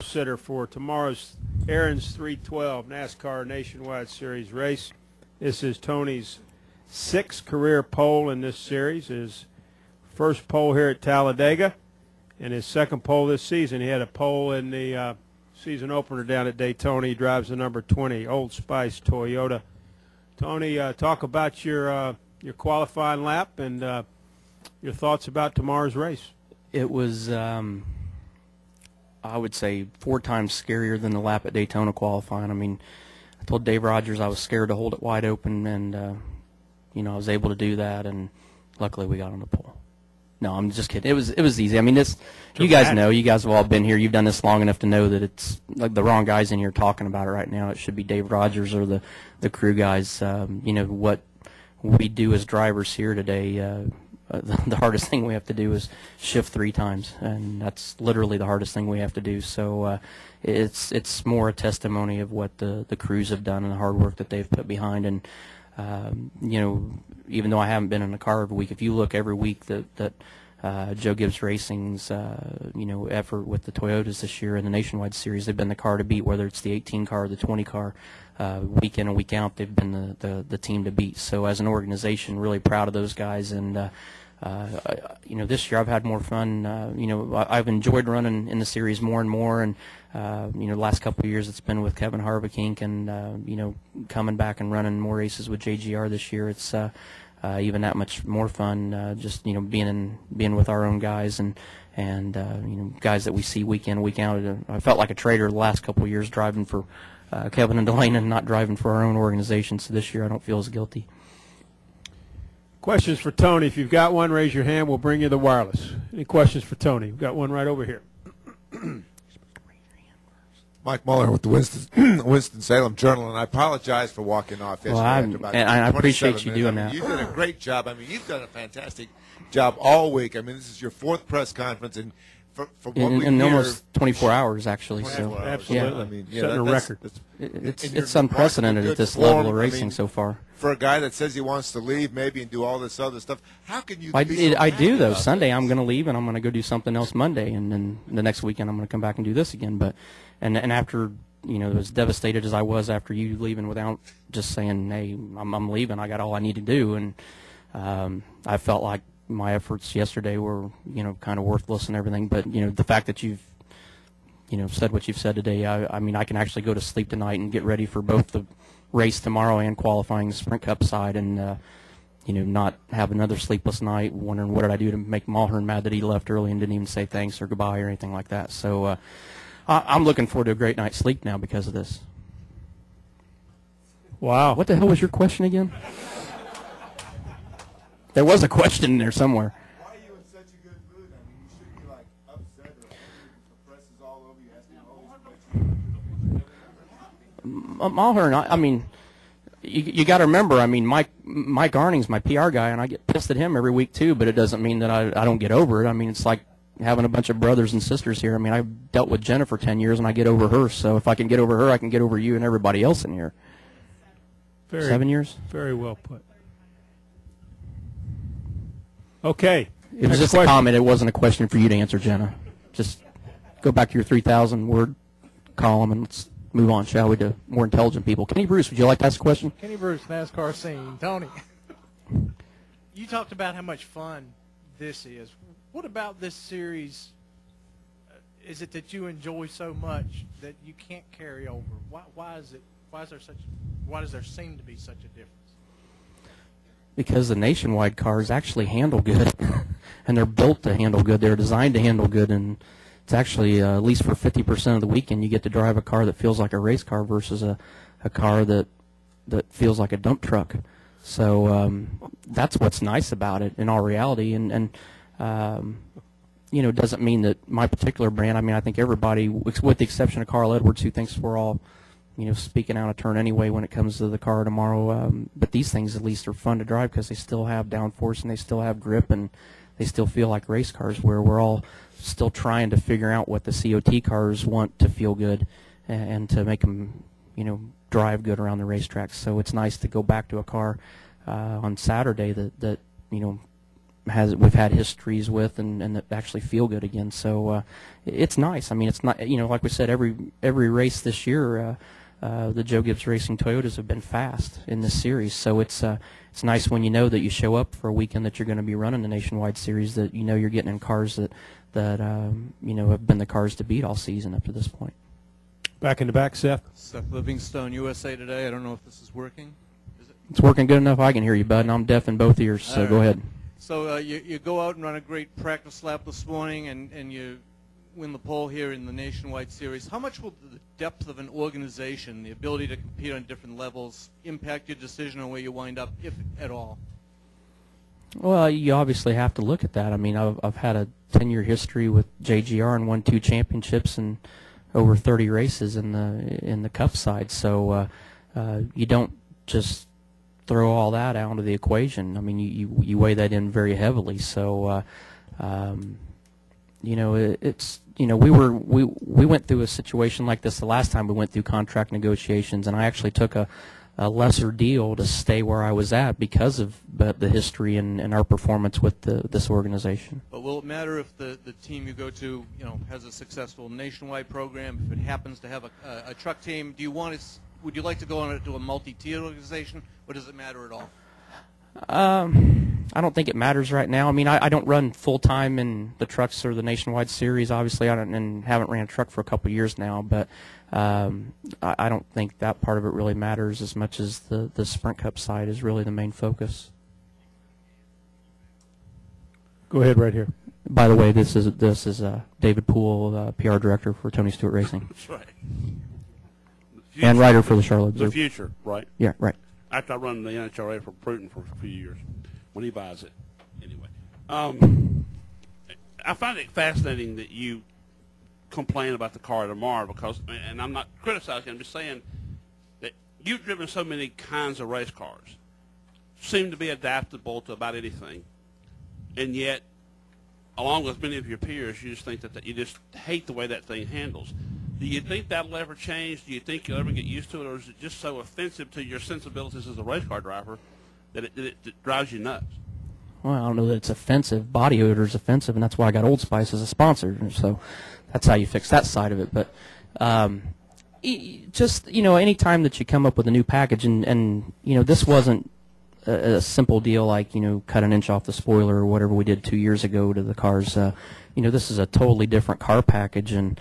sitter for tomorrow's Aaron's 312 NASCAR Nationwide Series race. This is Tony's sixth career pole in this series. His first pole here at Talladega, and his second pole this season. He had a pole in the season opener down at Daytona. He drives the number 20 Old Spice Toyota. Tony, talk about your qualifying lap and your thoughts about tomorrow's race. It was, I would say, 4 times scarier than the lap at Daytona qualifying. I mean, I told Dave Rogers I was scared to hold it wide open, and I was able to do that, and luckily we got on the pole. No, I'm just kidding. It was easy. I mean, you guys know. You guys have all been here. You've done this long enough to know that it's like the wrong guys in here talking about it right now. It should be Dave Rogers or the crew guys. What we do as drivers here today. The hardest thing we have to do is shift 3 times, and that's literally the hardest thing we have to do. So it's more a testimony of what the crews have done and the hard work that they've put behind. And even though I haven't been in a car every week, if you look every week that Joe Gibbs Racing's effort with the Toyotas this year in the Nationwide Series, they've been the car to beat, whether it's the 18 car or the 20 car. Week in and week out, they've been the team to beat. So as an organization, really proud of those guys. And this year I've had more fun. I've enjoyed running in the series more and more. And the last couple of years it's been with Kevin Harvick, and coming back and running more races with JGR this year. It's even that much more fun. Just being with our own guys and guys that we see week in week out. I felt like a traitor the last couple of years driving for Kevin and Delane and not driving for our own organization. So this year I don't feel as guilty. Questions for Tony? If you've got one, raise your hand. We'll bring you the wireless. Any questions for Tony? We've got one right over here. Mike Muller with the Winston-Salem Journal, and I apologize for walking off yesterday. I appreciate you doing that. You did a great job. I mean, you've done a fantastic job all week. I mean, this is your 4th press conference, and for what we in hear, almost 24 hours, actually. So absolutely, yeah. I mean, setting a record. It's unprecedented at this level of racing so far. For a guy that says he wants to leave, maybe, and do all this other stuff, how can you? I do though. About Sunday this? I'm going to leave, and I'm going to go do something else Monday, and then the next weekend I'm going to come back and do this again. But and after as devastated as I was after you leaving without just saying, hey, I'm leaving. I got all I need to do, and I felt like my efforts yesterday were kind of worthless and everything. But the fact that you've said what you've said today, I mean, I can actually go to sleep tonight and get ready for both the race tomorrow and qualifying the Sprint Cup side, and not have another sleepless night wondering what did I do to make Mulhern mad that he left early and didn't even say thanks or goodbye or anything like that. So I'm looking forward to a great night's sleep now because of this. Wow. What the hell was your question again? There was a question in there somewhere. Why are you in such a good mood? I mean, you shouldn't be like upset or the press is all over you asking all these questions. Mulhern, I mean, you got to remember. I mean, Mike Arning's my PR guy, and I get pissed at him every week too. But it doesn't mean that I don't get over it. I mean, it's like having a bunch of brothers and sisters here. I mean, I've dealt with Jenna for 10 years, and I get over her. So if I can get over her, I can get over you and everybody else in here. 7 years. Very well put. Okay. It was just a comment. It wasn't a question for you to answer, Jenna. Just go back to your 3,000-word column and let's move on, shall we, to more intelligent people. Kenny Bruce, would you like to ask a question? Kenny Bruce, NASCAR scene. Tony, you talked about how much fun this is. What about this series is it that you enjoy so much that you can't carry over? Why is it? Why does there seem to be such a difference? Because the Nationwide cars actually handle good, and they're built to handle good. They're designed to handle good, and it's actually, at least for 50% of the weekend, you get to drive a car that feels like a race car versus a car that feels like a dump truck. So that's what's nice about it in all reality. And it doesn't mean that my particular brand, I mean, I think everybody, with the exception of Carl Edwards, who thinks we're all speaking out of turn anyway when it comes to the car tomorrow. But these things at least are fun to drive because they still have downforce and they still have grip and they still feel like race cars, where we're all still trying to figure out what the COT cars want to feel good and to make them, drive good around the racetracks. So it's nice to go back to a car on Saturday that we've had histories with and that actually feel good again. So it's nice. I mean, it's not, like we said, every race this year, the Joe Gibbs Racing Toyotas have been fast in this series. So it's nice when you know that you show up for a weekend that you're going to be running the Nationwide Series, that you're getting in cars that have been the cars to beat all season up to this point. Back in the back, Seth. Seth Livingstone, USA Today. I don't know if this is working. Is it? It's working good enough I can hear you, bud, and I'm deaf in both ears, so go ahead. So you go out and run a great practice lap this morning, and you win the pole here in the Nationwide Series. How much will the depth of an organization, the ability to compete on different levels, impact your decision on where you wind up, if at all? Well, you obviously have to look at that. I mean, I've had a 10-year history with JGR and won 2 championships and over 30 races in the Cup side. So you don't just throw all that out of the equation. I mean, you weigh that in very heavily. So it's we went through a situation like this the last time we went through contract negotiations, and I actually took a lesser deal to stay where I was at because of the history and our performance with this organization. But will it matter if the team you go to has a successful nationwide program? If it happens to have a truck team, would you like to go on to a multi-tier organization, or does it matter at all? I don't think it matters right now. I mean, I don't run full-time in the trucks or the Nationwide Series. Obviously, I haven't ran a truck for a couple of years now, but I don't think that part of it really matters as much as the Sprint Cup side is really the main focus. Go ahead right here. By the way, this is David Poole, PR director for Tony Stewart Racing. That's right. And writer for the Charlotte The Observer. future, right? Yeah, right. After I run the NHRA for Bruton for a few years, when he buys it. Anyway, I find it fascinating that you complain about the car tomorrow because, and I'm not criticizing, I'm just saying that you've driven so many kinds of race cars, seem to be adaptable to about anything, and yet, along with many of your peers, you just think that you just hate the way that thing handles. Do you think that'll ever change? Do you think you'll ever get used to it, or is it just so offensive to your sensibilities as a race car driver that it drives you nuts? Well, I don't know that it's offensive. Body odor is offensive, and that's why I got Old Spice as a sponsor. So that's how you fix that side of it. But just, any time that you come up with a new package, and this wasn't a simple deal like, cut an inch off the spoiler or whatever we did 2 years ago to the cars. This is a totally different car package, and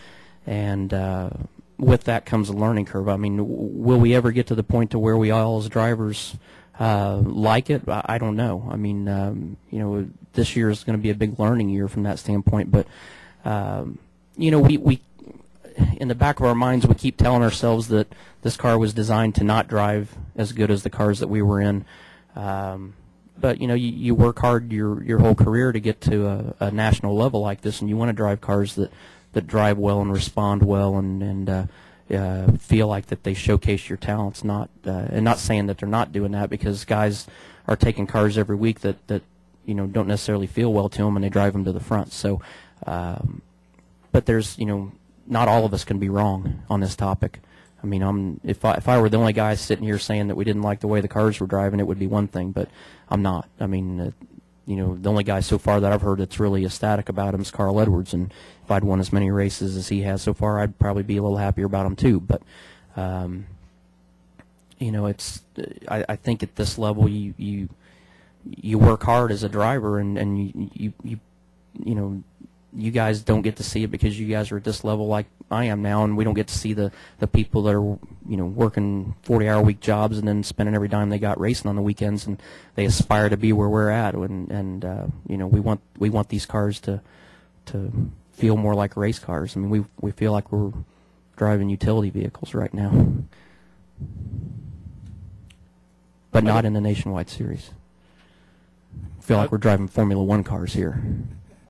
with that comes a learning curve. I mean, will we ever get to the point to where we all as drivers like it? I don't know. I mean, this year is going to be a big learning year from that standpoint. But we in the back of our minds, we keep telling ourselves that this car was designed to not drive as good as the cars that we were in. But you work hard your whole career to get to a national level like this, and you want to drive cars that drive well and respond well and feel like that they showcase your talents. And not saying that they're not doing that, because guys are taking cars every week that don't necessarily feel well to them, and they drive them to the front. So, but there's not all of us can be wrong on this topic. I mean, if I were the only guy sitting here saying that we didn't like the way the cars were driving, it would be one thing, but I'm not. I mean, the only guy so far that I've heard that's really ecstatic about him is Carl Edwards, and if I'd won as many races as he has so far, I'd probably be a little happier about him too. But it's I think at this level you work hard as a driver, and you guys don't get to see it because you guys are at this level like I am now, and we don't get to see the people that are working 40-hour-week jobs and then spending every dime they got racing on the weekends, and they aspire to be where we're at, and we want these cars to feel more like race cars. I mean, we feel like we're driving utility vehicles right now, but not in the Nationwide Series. Feel like we're driving Formula One cars here.